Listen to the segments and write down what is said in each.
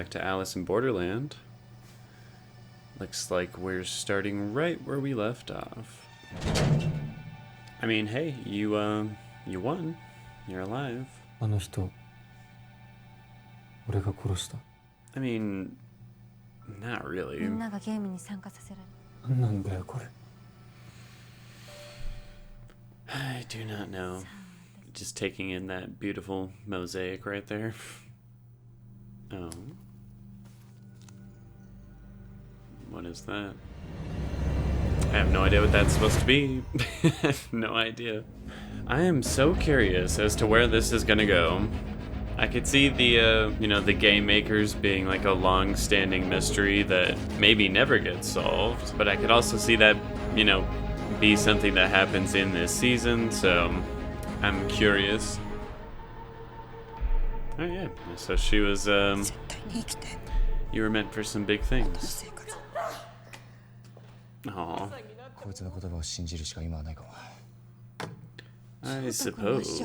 back to Alice in Borderland. Looks like we're starting right where we left off. I mean, hey, you won. You're alive. あの人、俺が殺した。I mean, not really. みんながゲームに参加させられる。なんだよこれ。I do not know. Just taking in that beautiful mosaic right there. Oh. What is that? I have no idea what that's supposed to be. No idea. I am so curious as to where this is gonna go. I could see the, the game makers being like a long-standing mystery that maybe never gets solved, but I could also see that, be something that happens in this season, so I'm curious. Oh yeah, so she was, you were meant for some big things. Aww. I suppose.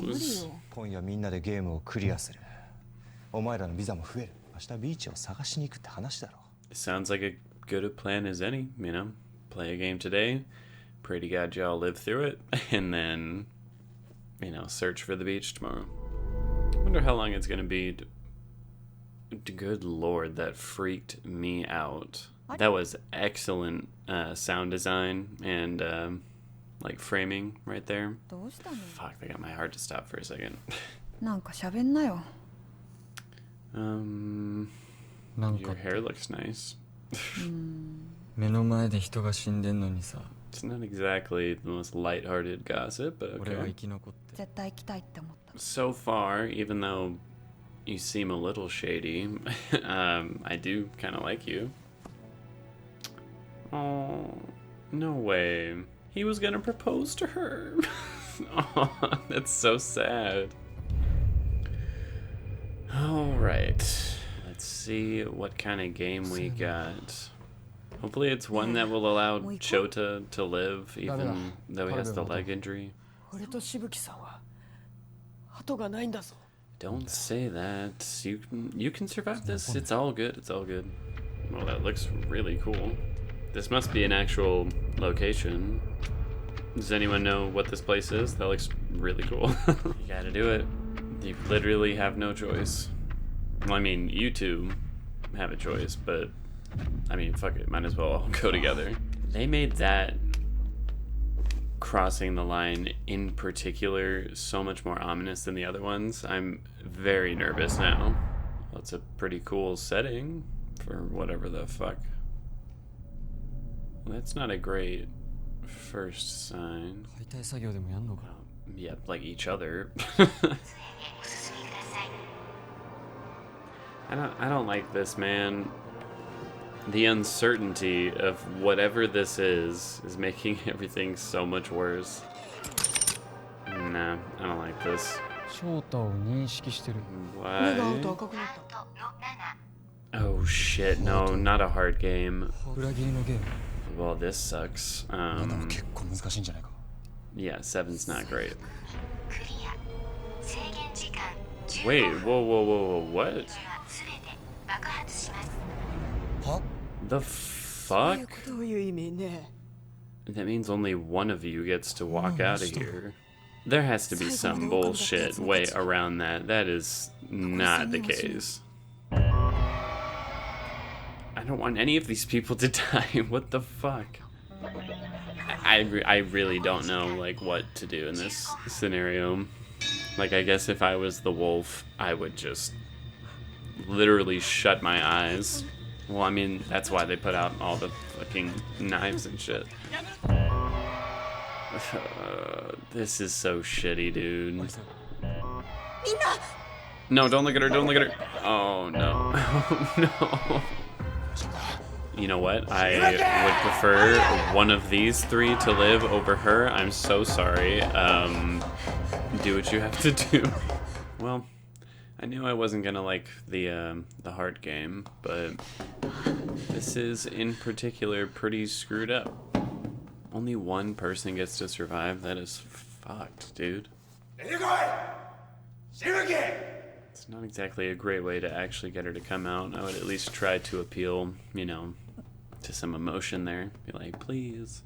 It sounds like a good plan as any, play a game today, pray to God y'all live through it, and then, search for the beach tomorrow. Wonder how long it's gonna be. Good lord, that freaked me out. That was excellent sound design and framing right there. Fuck, that got my heart to stop for a second. Your hair looks nice. It's not exactly the most lighthearted gossip, but okay. So far, even though you seem a little shady, I do kind of like you. Oh, no way. He was gonna propose to her. Oh, that's so sad. Alright. Let's see what kind of game we got. Hopefully it's one that will allow Chota to live, even though he has the leg injury. Don't say that. You can survive this. It's all good. It's all good. Well, that looks really cool. This must be an actual location. Does anyone know what this place is? That looks really cool. You gotta do it. You literally have no choice. Well, I mean, you two have a choice, but fuck it. Might as well all go together. They made that crossing the line in particular so much more ominous than the other ones. I'm very nervous now. Well, it's a pretty cool setting for whatever the fuck. Well, that's not a great first sign. Yep, like each other. I don't like this, man. The uncertainty of whatever this is making everything so much worse. Nah, I don't like this. Why? Oh shit, no, not a hard game. Well, this sucks. Yeah, 7's not great. Wait, whoa, what? The fuck? That means only one of you gets to walk out of here. There has to be some bullshit way around that. That is not the case. I don't want any of these people to die. What the fuck? I really don't know, what to do in this scenario. I guess if I was the wolf, I would just literally shut my eyes. Well, that's why they put out all the fucking knives and shit. This is so shitty, dude. No, don't look at her, don't look at her. Oh, no. Oh, no. You know what? I would prefer one of these three to live over her. I'm so sorry. Do what you have to do. Well, I knew I wasn't gonna like the hard game, but this is in particular pretty screwed up. Only one person gets to survive. That is fucked, dude. It's It's not exactly a great way to actually get her to come out. I would at least try to appeal, you know, to some emotion there. Be like, please,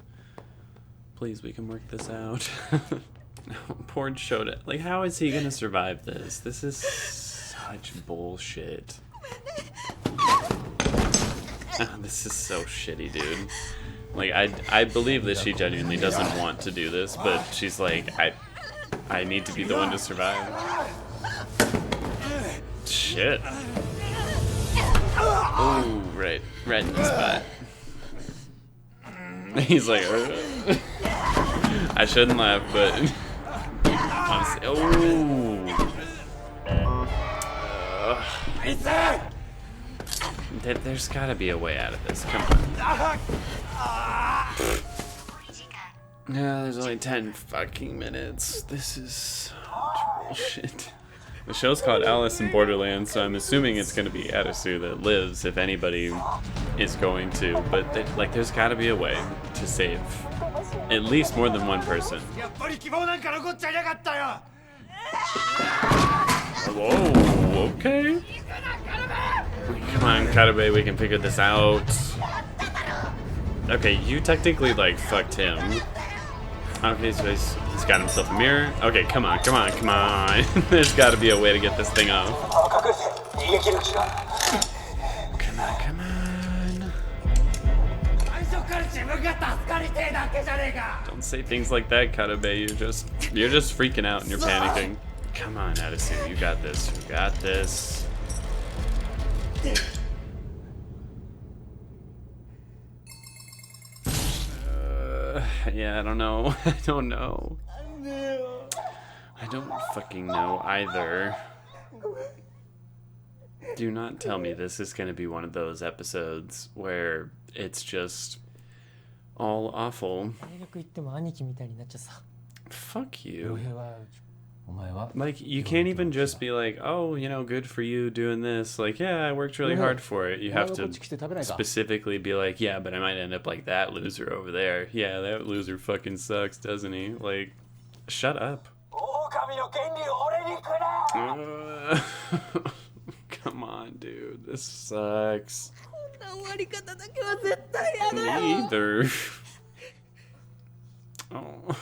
we can work this out. Poor Shota. Like, how is he gonna survive this? This is such bullshit. This is so shitty, dude. Like, I believe that she genuinely doesn't want to do this, but she's like, I need to be the one to survive. Shit. Ooh, right in the spot. He's like, I shouldn't laugh, but honestly, there's gotta be a way out of this. Come on. Yeah, there's only 10 fucking minutes. This is such bullshit. The show's called Alice in Borderland, so I'm assuming it's going to be Arisu that lives, if anybody is going to. But like, there's got to be a way to save at least more than one person. Whoa, okay. Come on, Karabe, we can figure this out. Okay, you technically, like, fucked him. Okay, so he's got himself a mirror. Okay, come on. There's got to be a way to get this thing off. Come on. Don't say things like that, Karabe. You're just freaking out and you're panicking. Come on, Addison, you got this. Yeah, I don't know. I don't fucking know either. Do not tell me this is gonna be one of those episodes where it's just all awful. Fuck you. Like, you can't even just be like, oh, you know, good for you doing this. Like, yeah, I worked really hard for it. You have to specifically be like, yeah, but I might end up like that loser over there. Yeah, that loser fucking sucks, doesn't he? Like, shut up. Come on, dude. This sucks. Me either. Oh.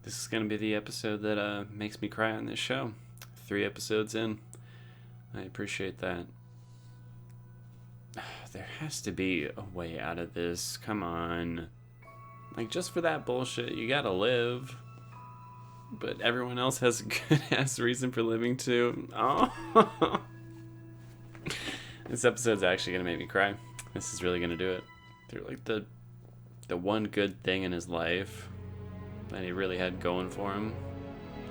This is going to be the episode that makes me cry on this show. 3 episodes in. I appreciate that. There has to be a way out of this. Come on. Like, just for that bullshit, you gotta live. But everyone else has a good-ass reason for living, too. Oh. This episode's actually going to make me cry. This is really going to do it. Through, like, the one good thing in his life that he really had going for him.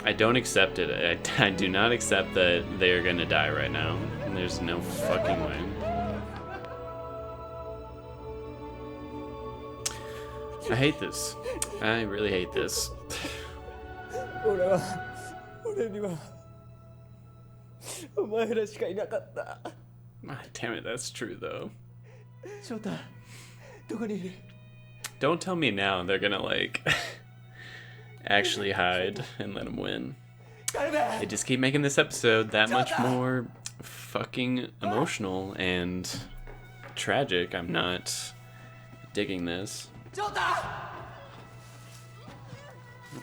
I don't accept it. I do not accept that they are gonna die right now. There's no fucking way. I hate this. I really hate this. Ah, damn it, that's true though. Don't tell me now they're gonna, like, actually hide and let him win. They just keep making this episode that much more fucking emotional and tragic. I'm not digging this.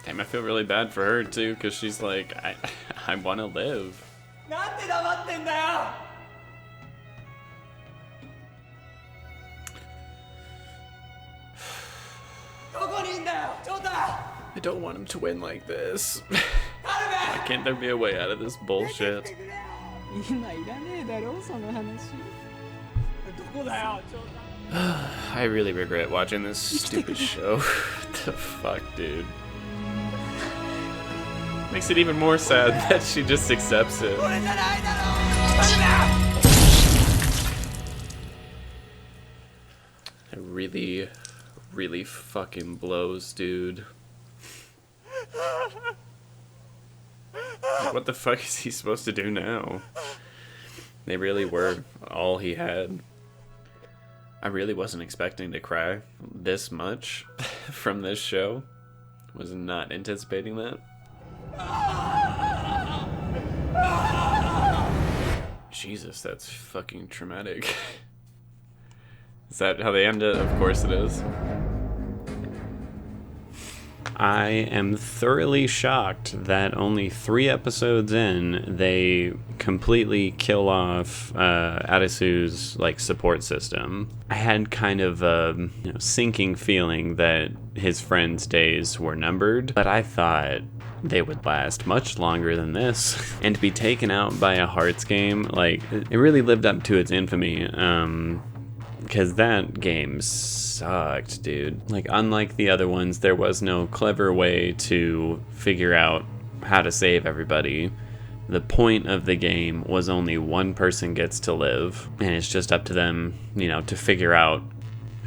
Damn, I feel really bad for her too, because she's like, I want to live. I don't want him to win like this. Why can't there be a way out of this bullshit? I really regret watching this stupid show. What the fuck, dude? Makes it even more sad that she just accepts it. It really, really fucking blows, dude. What the fuck is he supposed to do now? They really were all he had. I really wasn't expecting to cry this much from this show. Was not anticipating that. Jesus, that's fucking traumatic. Is that how they end it? Of course it is. I am thoroughly shocked that only 3 episodes in, they completely kill off Adasu's like support system. I had kind of a sinking feeling that his friend's days were numbered, but I thought they would last much longer than this. And to be taken out by a Hearts game, like, it really lived up to its infamy. Because that game sucked, dude. Like, unlike the other ones, there was no clever way to figure out how to save everybody. The point of the game was only one person gets to live, and it's just up to them, to figure out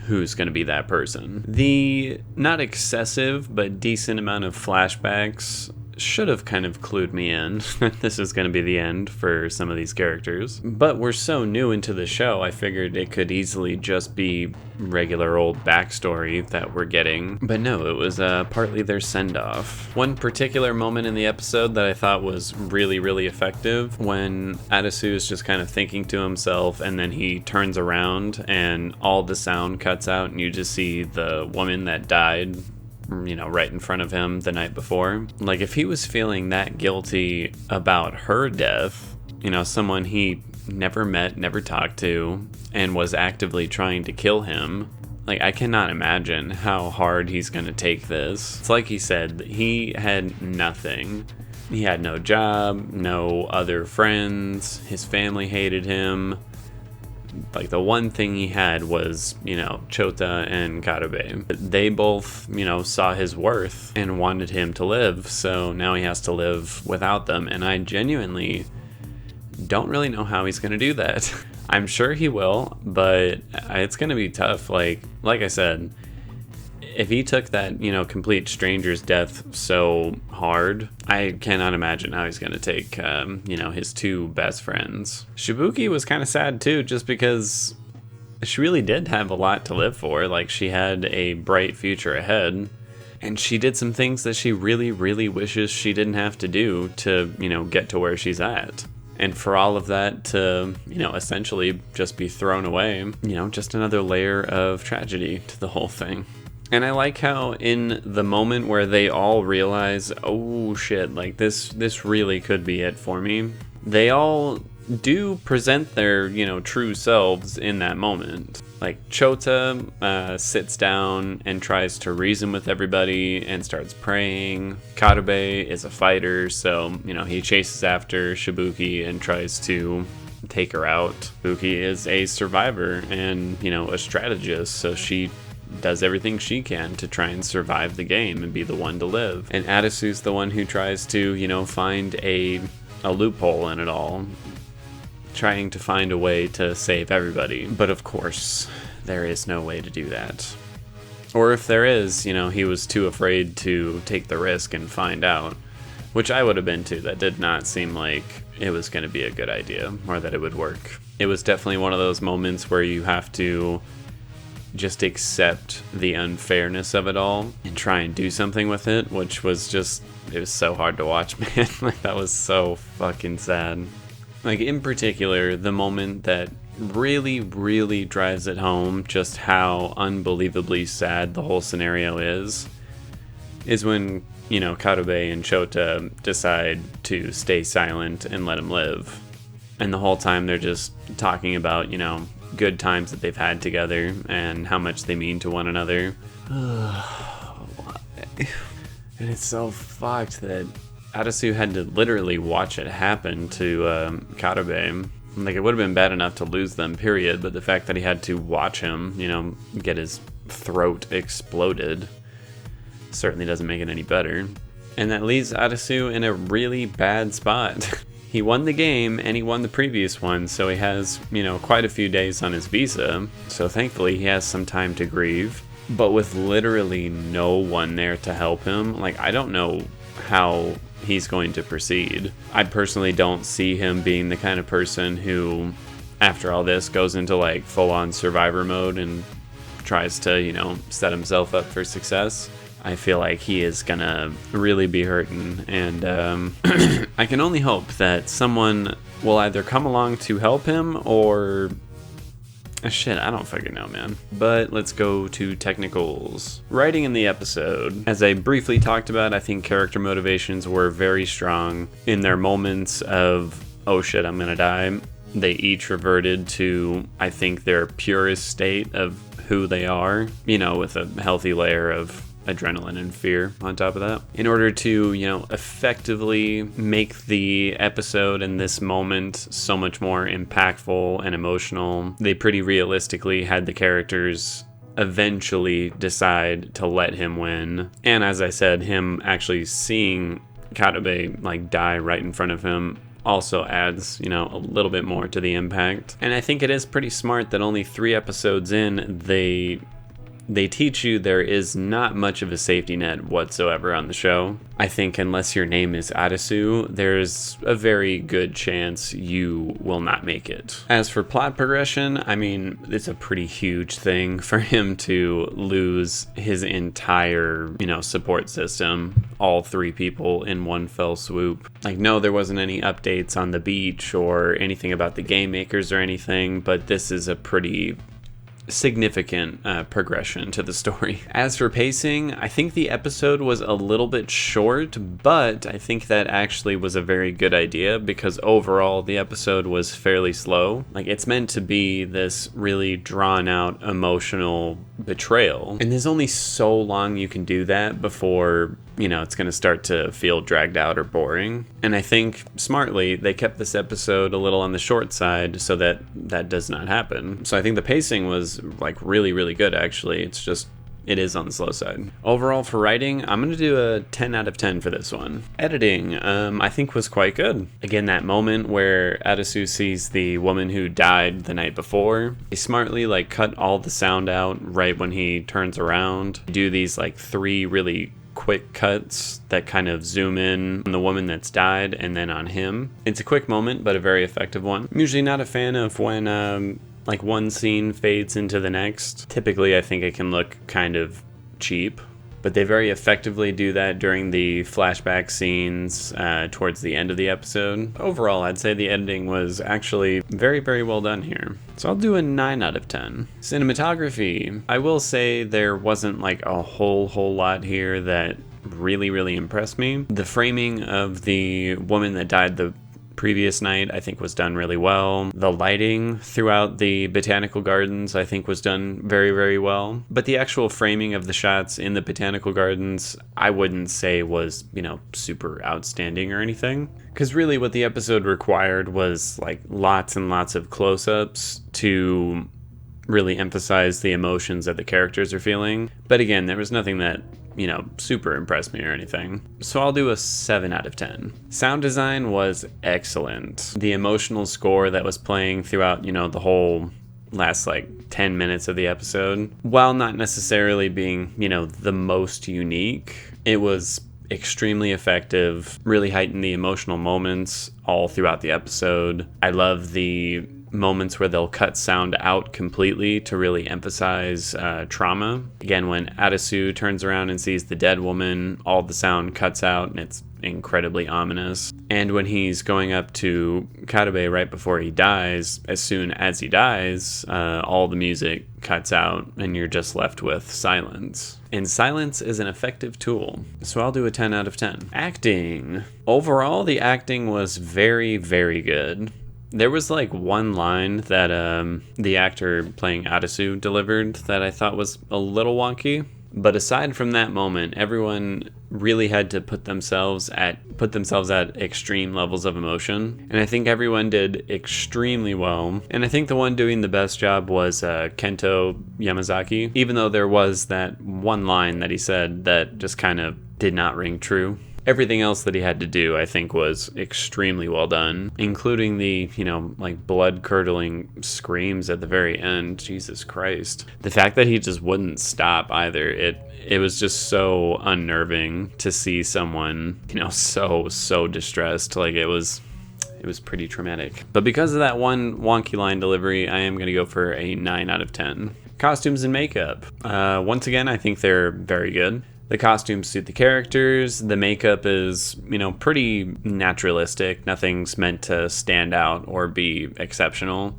who's going to be that person. The not excessive but decent amount of flashbacks should have kind of clued me in that this is going to be the end for some of these characters. But we're so new into the show, I figured it could easily just be regular old backstory that we're getting. But no, it was partly their send-off. One particular moment in the episode that I thought was really, really effective, when Adasu is just kind of thinking to himself, and then he turns around and all the sound cuts out and you just see the woman that died right in front of him the night before. Like, if he was feeling that guilty about her death, someone he never met, never talked to, and was actively trying to kill him, like, I cannot imagine how hard he's gonna take this. It's like he said, he had nothing. He had no job, no other friends, his family hated him. Like, the one thing he had was, Chota and Karube. They both, saw his worth and wanted him to live, so now he has to live without them, and I genuinely don't really know how he's going to do that. I'm sure he will, but it's going to be tough. Like I said, if he took that, complete stranger's death so hard, I cannot imagine how he's going to take, his 2 best friends. Shibuki was kind of sad too, just because she really did have a lot to live for. Like, she had a bright future ahead, and she did some things that she really, really wishes she didn't have to do to, get to where she's at. And for all of that to, essentially just be thrown away, just another layer of tragedy to the whole thing. And I like how in the moment where they all realize, oh shit, like this really could be it for me, they all do present their, true selves in that moment. Like, Chota sits down and tries to reason with everybody and starts praying. Karube is a fighter, so, he chases after Shibuki and tries to take her out. Shibuki is a survivor and, a strategist, so she does everything she can to try and survive the game and be the one to live. And Adasu's the one who tries to, find a loophole in it all, trying to find a way to save everybody. But of course, there is no way to do that. Or if there is, he was too afraid to take the risk and find out, which I would have been too. That did not seem like it was going to be a good idea or that it would work. It was definitely one of those moments where you have to just accept the unfairness of it all and try and do something with it, which was just, it was so hard to watch, man. Like, that was so fucking sad. Like, in particular, the moment that really, really drives it home just how unbelievably sad the whole scenario is when, Karube and Chota decide to stay silent and let him live. And the whole time they're just talking about, good times that they've had together and how much they mean to one another. And it's so fucked that Adasu had to literally watch it happen to Karube. Like, it would have been bad enough to lose them, period, but the fact that he had to watch him, get his throat exploded certainly doesn't make it any better. And that leaves Adasu in a really bad spot. He won the game, and he won the previous one, so he has, quite a few days on his visa. So thankfully he has some time to grieve. But with literally no one there to help him, like, I don't know how he's going to proceed. I personally don't see him being the kind of person who, after all this, goes into, like, full-on survivor mode and tries to, set himself up for success. I feel like he is gonna really be hurting, and I can only hope that someone will either come along to help him or shit, I don't fucking know, man. But let's go to technicals. Writing in the episode. As I briefly talked about, I think character motivations were very strong. In their moments of, oh shit, I'm gonna die, they each reverted to, I think, their purest state of who they are, you know, with a healthy layer of adrenaline and fear on top of that, in order to, you know, effectively make the episode and this moment so much more impactful and emotional. They pretty realistically had the characters eventually decide to let him win, and as I said, him actually seeing Katabe like die right in front of him also adds, you know, a little bit more to the impact. And I think it is pretty smart that only 3 episodes in, they teach you there is not much of a safety net whatsoever on the show. I think unless your name is Arisu, there's a very good chance you will not make it. As for plot progression, I mean, it's a pretty huge thing for him to lose his entire, you know, support system, all 3 people in one fell swoop. Like, no, there wasn't any updates on the beach or anything about the game makers or anything, but this is a pretty significant progression to the story. As for pacing, I think the episode was a little bit short, but I think that actually was a very good idea because overall the episode was fairly slow. Like, it's meant to be this really drawn out emotional betrayal, and there's only so long you can do that before, you know, it's going to start to feel dragged out or boring. And I think smartly they kept this episode a little on the short side so that that does not happen. So I think the pacing was like really, really good actually. It's just, it is on the slow side. Overall for writing, I'm going to do a 10 out of 10 for this one. Editing, I think was quite good. Again, that moment where Arisu sees the woman who died the night before, they smartly like cut all the sound out right when he turns around. Do these like 3 really quick cuts that kind of zoom in on the woman that's died and then on him. It's a quick moment, but a very effective one. I'm usually not a fan of when like one scene fades into the next. Typically, I think it can look kind of cheap, but they very effectively do that during the flashback scenes towards the end of the episode. Overall, I'd say the editing was actually very, very well done here. So I'll do a 9 out of 10. Cinematography, I will say there wasn't like a whole lot here that really, really impressed me. The framing of the woman that died the previous night I think was done really well. The lighting throughout the botanical gardens I think was done very, very well. But the actual framing of the shots in the botanical gardens I wouldn't say was, you know, super outstanding or anything. Because really what the episode required was like lots and lots of close-ups to really emphasize the emotions that the characters are feeling. But again, there was nothing that, you know, super impressed me or anything. So I'll do a 7 out of 10. Sound design was excellent. The emotional score that was playing throughout, you know, the whole last like 10 minutes of the episode, while not necessarily being, you know, the most unique, it was extremely effective, really heightened the emotional moments all throughout the episode. I love the moments where they'll cut sound out completely to really emphasize trauma. Again, when Arisu turns around and sees the dead woman, all the sound cuts out and it's incredibly ominous. And when he's going up to Katabe right before he dies, as soon as he dies, all the music cuts out and you're just left with silence. And silence is an effective tool. So I'll do a 10 out of 10. Acting. Overall, the acting was very, very good. There was like one line that the actor playing Arisu delivered that I thought was a little wonky. But aside from that moment, everyone really had to put themselves at extreme levels of emotion. And I think everyone did extremely well. And I think the one doing the best job was Kento Yamazaki, even though there was that one line that he said that just kind of did not ring true. Everything else that he had to do, I think, was extremely well done, including the, you know, like blood-curdling screams at the very end. Jesus Christ. The fact that he just wouldn't stop either, it was just so unnerving to see someone, you know, so distressed. Like, it was pretty traumatic. But because of that one wonky line delivery, I am going to go for a 9 out of 10. Costumes and makeup. Once again, I think they're very good. The costumes suit the characters. The makeup is, pretty naturalistic. Nothing's meant to stand out or be exceptional,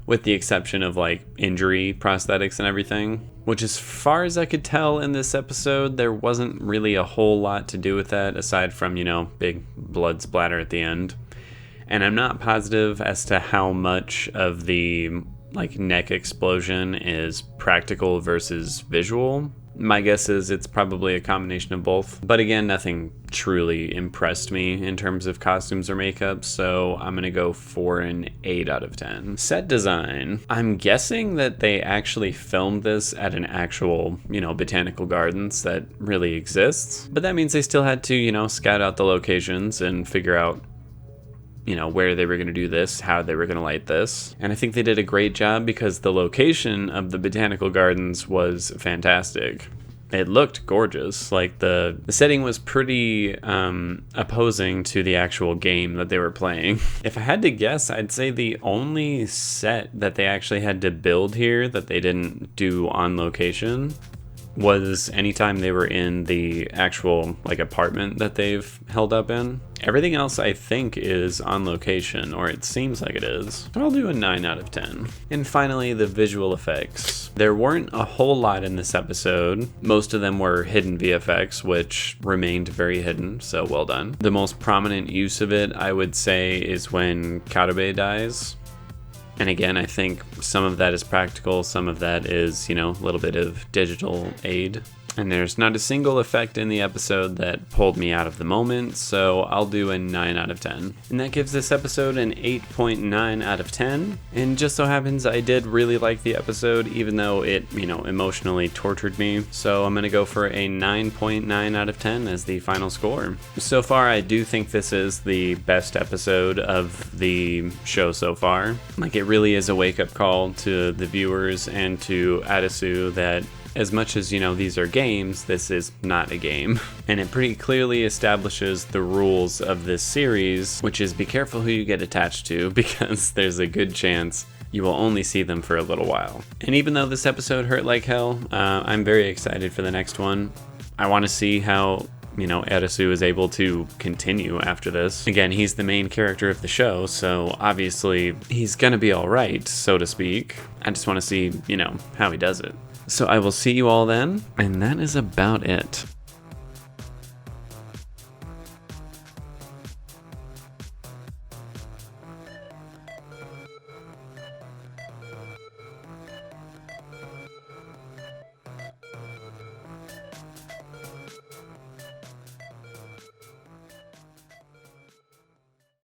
with the exception of like injury prosthetics and everything. Which, as far as I could tell in this episode, there wasn't really a whole lot to do with that aside from, big blood splatter at the end. And I'm not positive as to how much of the like neck explosion is practical versus visual. My guess is it's probably a combination of both. But again, nothing truly impressed me in terms of costumes or makeup, so I'm gonna go for an 8 out of 10. Set design. I'm guessing that they actually filmed this at an actual, botanical gardens that really exists. But that means they still had to, scout out the locations and figure out where they were going to do this, how they were going to light this. And I think they did a great job because the location of the botanical gardens was fantastic. It looked gorgeous. Like the setting was pretty opposing to the actual game that they were playing. If I had to guess, I'd say the only set that they actually had to build here that they didn't do on location was anytime they were in the actual like apartment that they've held up in. Everything else I think is on location, or it seems like it is. But I'll do a 9 out of 10. And finally, the visual effects. There weren't a whole lot in this episode. Most of them were hidden VFX, which remained very hidden, so well done. The most prominent use of it, I would say, is when Karube dies. And again, I think some of that is practical, some of that is, a little bit of digital aid. And there's not a single effect in the episode that pulled me out of the moment, so I'll do a 9 out of 10. And that gives this episode an 8.9 out of 10. And just so happens I did really like the episode, even though it, emotionally tortured me. So I'm going to go for a 9.9 out of 10 as the final score. So far, I do think this is the best episode of the show so far. Like, it really is a wake-up call to the viewers and to Arisu that as much as, these are games, this is not a game. And it pretty clearly establishes the rules of this series, which is be careful who you get attached to, because there's a good chance you will only see them for a little while. And even though this episode hurt like hell, I'm very excited for the next one. I want to see how Arisu is able to continue after this. Again, he's the main character of the show, so obviously he's gonna be alright, so to speak. I just want to see, how he does it. So I will see you all then, and that is about it.